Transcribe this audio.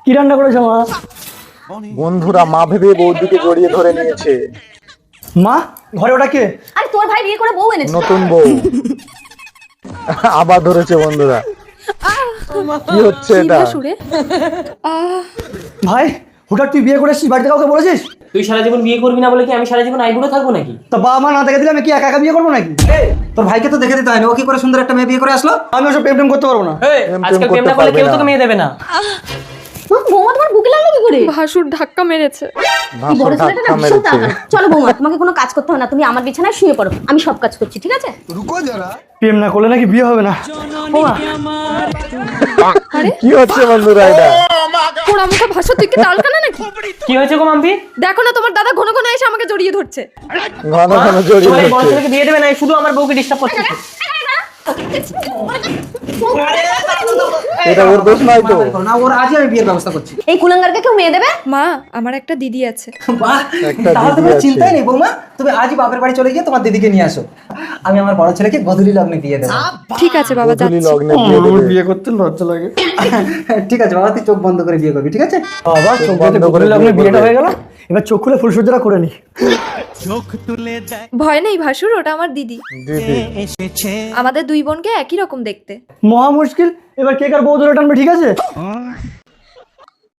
কি রান্না করেছো মা? বন্ধুরা মা ভেবে বৌদিকে জড়িয়ে ধরে নিয়েছে। মা ঘরে ওটা কে? আরে তোর ভাই বিয়ে করে বউ এনেছে। নতুন বউ আবার ধরেছে বন্ধুরা। কি হচ্ছে এটা? ভাই হঠাৎ তুই বিয়ে করে এসেছিস, বাড়িতে কাউকে বলেছিস? তুই সারা জীবন বিয়ে করবি না বলে কি আমি সারা জীবন আইবুড়ো থাকবো নাকি? তা বাবা মা না দেখে দিলে আমি কি একা একা বিয়ে করবো নাকি? তোর ভাইকে তো দেখে দিতে হয় না, ও কি করে সুন্দর একটা মেয়ে বিয়ে করে আসলো? আমি ওসব প্রেম টেম করতে পারবো না। আজকাল প্রেম না করলে কেউ তোকে মেয়ে দেবে না। বৌমা তোমার বুকে লাগলো কি করে? ভাসুর ধাক্কা মেরেছে। এই বড় ছেলেটা না ভীষণ তাড়াতাড়ি। চলো বৌমা, তোমাকে কোনো কাজ করতে হবে না, তুমি আমার বিছানায় শুয়ে পড়ো, আমি সব কাজ করছি, ঠিক আছে? প্রেম না করলে নাকি বিয়ে হবে না? বৌমা কি হচ্ছে বন্ধুরা এটা? পোড়া মুখে ভাসু, তুই কি তালকানা নাকি? কি হয়েছে গো মাম্পি? দেখো না তোমার দাদা ঘন ঘন এসে আমাকে জড়িয়ে ধরছে। ঘন ঘন জড়িয়ে তোমার এই বড় ধরছে। ছেলেকে বিয়ে দেবে না, শুধু আমার বউকে ডিস্টার্ব করছে। এটা ওর দোষ নয় তো। না, ওর আজই আমি বিয়ের ব্যবস্থা করছি। এই কুলাঙ্গারকে কেউ মেয়ে দেবে? মা, আমার একটা দিদি আছে। বাহ, একটা তাহলে দিদি তোমার আছে। চিন্তাই নেই বৌমা, তুমি আজই বাপের বাড়ি চলে গিয়ে তোমার দিদিকে নিয়ে আসো। আমি আমার বড় ছেলেকে গোধূলি লগ্নে দিয়ে দেবো। ঠিক আছে বাবা, বধূলি যাচ্ছি। লগ্নে দিয়ে দেবে। বিয়ে করতে লজ্জা লাগে। ঠিক আছে বাবা, তুই চোখ বন্ধ করে বিয়ে করবি, ঠিক আছে? বাবা চোখ বন্ধ বন্ধ করে করে আপনার বিয়ে বিয়েটা করবে। হয়ে গেল, এবার চোখ খুলে ফুলসজ্জাটা করে নি। ভয় নেই ভাসুর, ওটা আমার দিদি। দিদি আমাদের দুই বোনকে একই রকম দেখতে। মহা মুশকিল, এবার কে কার বউ ধরে টানবে, ঠিক আছে?